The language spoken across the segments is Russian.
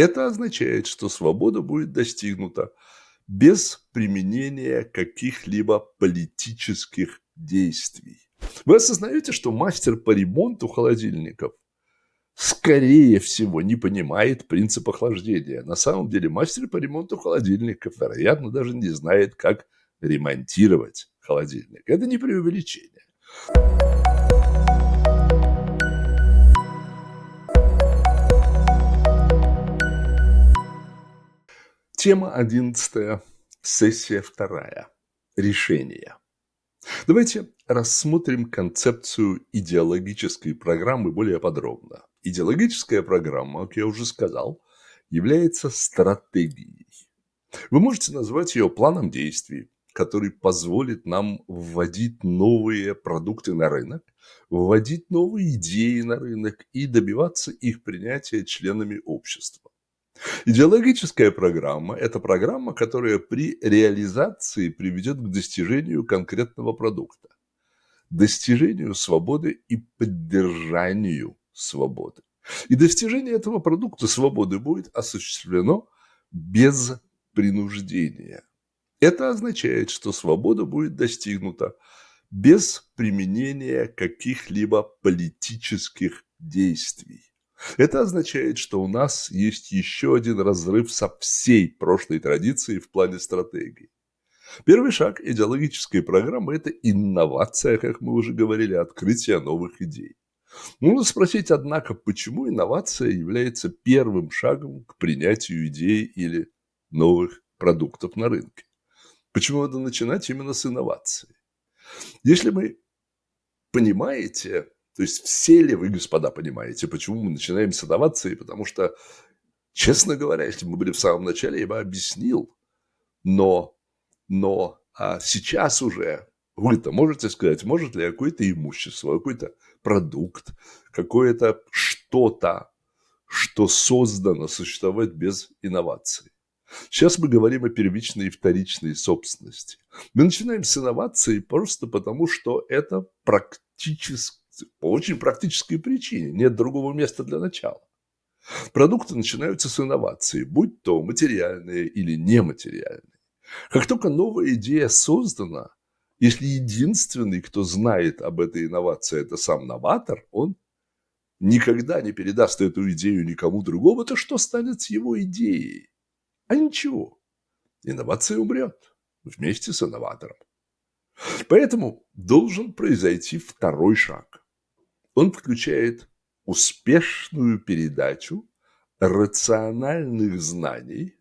Это означает, что свобода будет достигнута без применения каких-либо политических действий. Вы осознаете, что мастер по ремонту холодильников, скорее всего, не понимает принцип охлаждения. На самом деле мастер по ремонту холодильников, вероятно, даже не знает, как ремонтировать холодильник. Это не преувеличение. Тема 11, сессия 2. Решение. Давайте рассмотрим концепцию идеологической программы более подробно. Идеологическая программа, как я уже сказал, является стратегией. Вы можете назвать ее планом действий, который позволит нам вводить новые продукты на рынок, вводить новые идеи на рынок и добиваться их принятия членами общества. Идеологическая программа – это программа, которая при реализации приведет к достижению конкретного продукта, достижению свободы и поддержанию свободы. И достижение этого продукта свободы будет осуществлено без принуждения. Это означает, что свобода будет достигнута без применения каких-либо политических действий. Это означает, что у нас есть еще один разрыв со всей прошлой традицией в плане стратегии. Первый шаг идеологической программы – это инновация, как мы уже говорили, открытие новых идей. Нужно спросить, однако, почему инновация является первым шагом к принятию идей или новых продуктов на рынке? Почему надо начинать именно с инновации? Если вы понимаете, то есть все ли вы, господа, понимаете, почему мы начинаем с инновации, потому что, честно говоря, если бы мы были в самом начале, я бы объяснил, но сейчас уже вы-то можете сказать, может ли какое-то имущество, какой-то продукт, какое-то что-то, что создано, существовать без инноваций. Сейчас мы говорим о первичной и вторичной собственности. Мы начинаем с инноваций просто потому, что это по очень практической причине. Нет другого места для начала. Продукты начинаются с инноваций, будь то материальные или нематериальные. Как только новая идея создана, если единственный, кто знает об этой инновации, это сам новатор, он никогда не передаст эту идею никому другому, то что станет с его идеей? А ничего. Инновация умрет вместе с инноватором. Поэтому должен произойти второй шаг. Он включает успешную передачу рациональных знаний,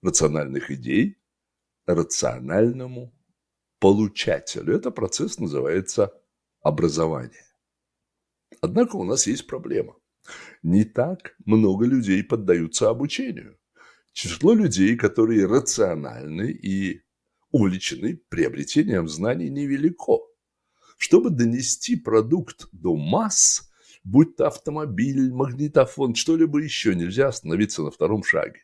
рациональных идей рациональному получателю. Этот процесс называется образование. Однако у нас есть проблема. Не так много людей поддаются обучению. Число людей, которые рациональны и увлечены приобретением знаний, невелико. Чтобы донести продукт до масс, будь то автомобиль, магнитофон, что-либо еще, нельзя остановиться на втором шаге.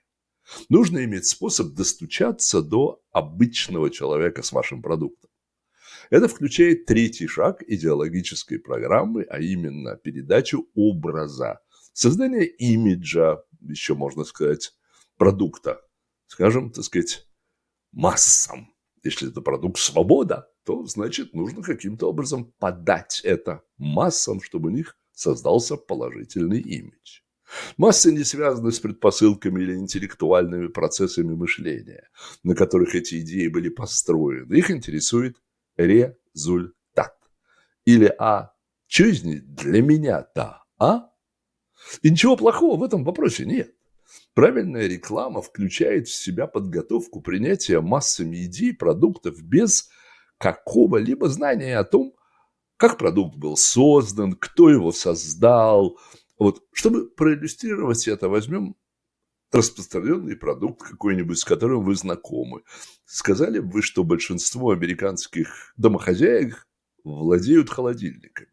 Нужно иметь способ достучаться до обычного человека с вашим продуктом. Это включает третий шаг идеологической программы, а именно передачу образа, создание имиджа, еще можно сказать, продукта, скажем, так сказать, массам. Если это продукт свобода, то, значит, нужно каким-то образом подать это массам, чтобы у них создался положительный имидж. Массы не связаны с предпосылками или интеллектуальными процессами мышления, на которых эти идеи были построены. Их интересует результат. Или что из них для меня-то, И ничего плохого в этом вопросе нет. Правильная реклама включает в себя подготовку принятия массами идей, продуктов без какого-либо знания о том, как продукт был создан, кто его создал. Вот, чтобы проиллюстрировать это, возьмем распространенный продукт какой-нибудь, с которым вы знакомы. Сказали бы вы, что большинство американских домохозяек владеют холодильниками.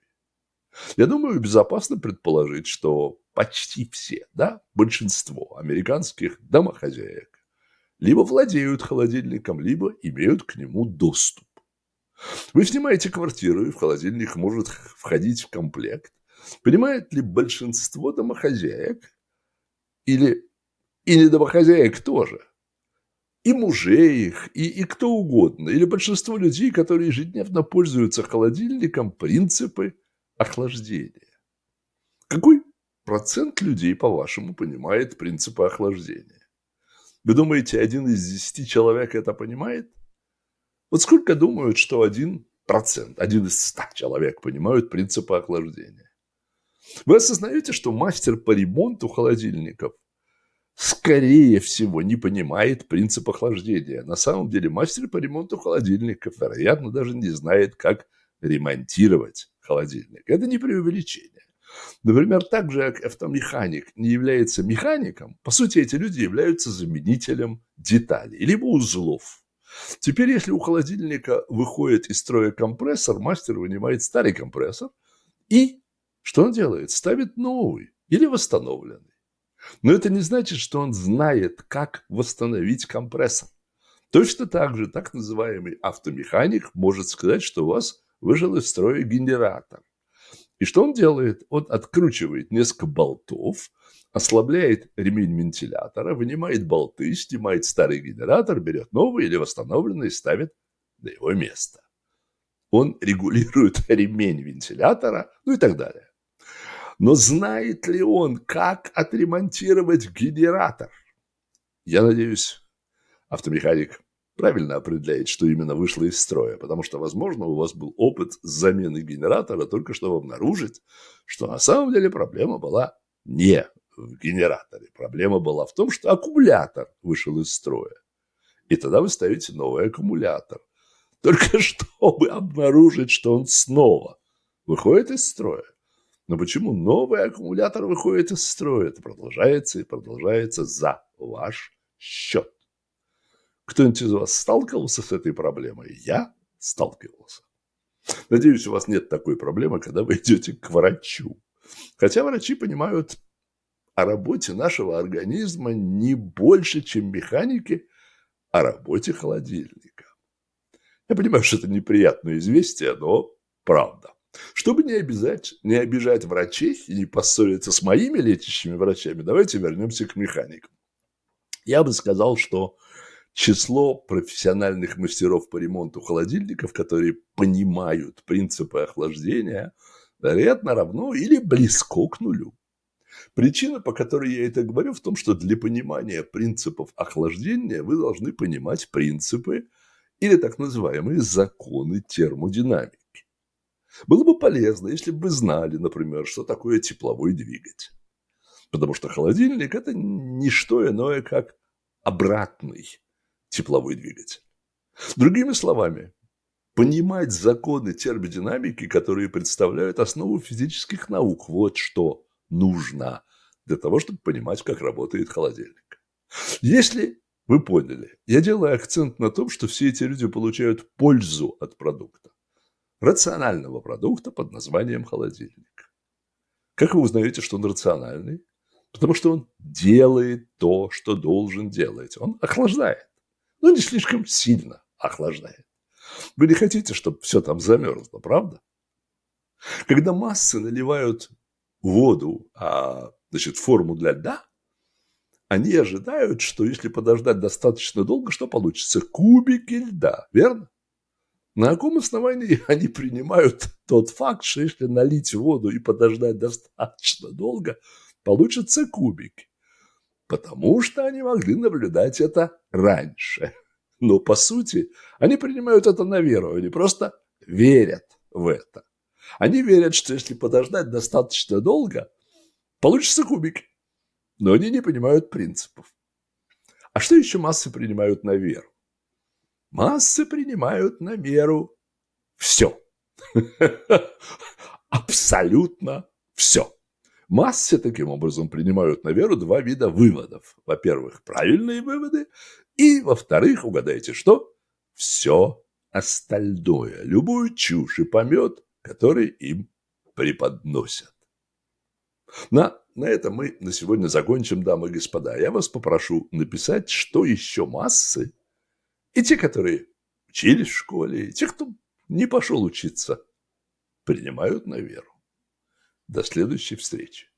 Я думаю, безопасно предположить, что почти все, большинство американских домохозяек либо владеют холодильником, либо имеют к нему доступ. Вы снимаете квартиру, и в холодильник может входить в комплект. Понимает ли большинство домохозяек или И не домохозяек тоже. И мужей их, и кто угодно. Или большинство людей, которые ежедневно пользуются холодильником, принципы охлаждения. Какой процент людей, по-вашему, понимает принципы охлаждения? Вы думаете, 1 из 10 человек это понимает? Вот сколько думают, что 1%, 1 из 100 человек понимают принципы охлаждения? Вы осознаете, что мастер по ремонту холодильников скорее всего не понимает принцип охлаждения. На самом деле мастер по ремонту холодильников, вероятно, даже не знает, как ремонтировать холодильник. Это не преувеличение. Например, так же, как автомеханик не является механиком, по сути, эти люди являются заменителем деталей, либо узлов. Теперь, если у холодильника выходит из строя компрессор, мастер вынимает старый компрессор и что он делает? Ставит новый или восстановленный. Но это не значит, что он знает, как восстановить компрессор. Точно так же так называемый автомеханик может сказать, что у вас вышел из строя генератор. И что он делает? Он откручивает несколько болтов, ослабляет ремень вентилятора, вынимает болты, снимает старый генератор, берет новый или восстановленный и ставит на его место. Он регулирует ремень вентилятора, ну и так далее. Но знает ли он, как отремонтировать генератор? Я надеюсь, автомеханик правильно определяет, что именно вышло из строя, потому что, возможно, у вас был опыт замены генератора, только чтобы обнаружить, что на самом деле проблема была не в генераторе. Проблема была в том, что аккумулятор вышел из строя. И тогда вы ставите новый аккумулятор, только чтобы обнаружить, что он снова выходит из строя. Но почему новый аккумулятор выходит из строя? Это продолжается и продолжается за ваш счет. Кто-нибудь из вас сталкивался с этой проблемой? Я сталкивался. Надеюсь, у вас нет такой проблемы, когда вы идете к врачу. Хотя врачи понимают о работе нашего организма не больше, чем механики о работе холодильника. Я понимаю, что это неприятное известие, но правда. Чтобы не обижать врачей и не поссориться с моими лечащими врачами, давайте вернемся к механикам. Я бы сказал, что число профессиональных мастеров по ремонту холодильников, которые понимают принципы охлаждения, вероятно, равно или близко к нулю. Причина, по которой я это говорю, в том, что для понимания принципов охлаждения вы должны понимать принципы или так называемые законы термодинамики. Было бы полезно, если бы вы знали, например, что такое тепловой двигатель. Потому что холодильник – это не что иное, как обратный тепловой двигатель. Другими словами, понимать законы термодинамики, которые представляют основу физических наук, вот что нужно для того, чтобы понимать, как работает холодильник. Если вы поняли, я делаю акцент на том, что все эти люди получают пользу от продукта. Рационального продукта под названием холодильник. Как вы узнаете, что он рациональный? Потому что он делает то, что должен делать. Он охлаждает. Но не слишком сильно охлаждает. Вы не хотите, чтобы все там замерзло, правда? Когда массы наливают воду, в форму для льда, они ожидают, что если подождать достаточно долго, что получится? Кубики льда, верно? На каком основании они принимают тот факт, что если налить воду и подождать достаточно долго, получатся кубики? Потому что они могли наблюдать это раньше. Но, по сути, они принимают это на веру, они просто верят в это. Они верят, что если подождать достаточно долго, получатся кубики. Но они не понимают принципов. А что еще массы принимают на веру? Массы принимают на веру все. Абсолютно все. Массы таким образом принимают на веру 2 вида выводов. Во-первых, правильные выводы. И, во-вторых, угадайте что? Все остальное. Любую чушь и помет, который им преподносят. На этом мы на сегодня закончим, дамы и господа. Я вас попрошу написать, что еще массы, и те, которые учились в школе, и те, кто не пошел учиться, принимают на веру. До следующей встречи.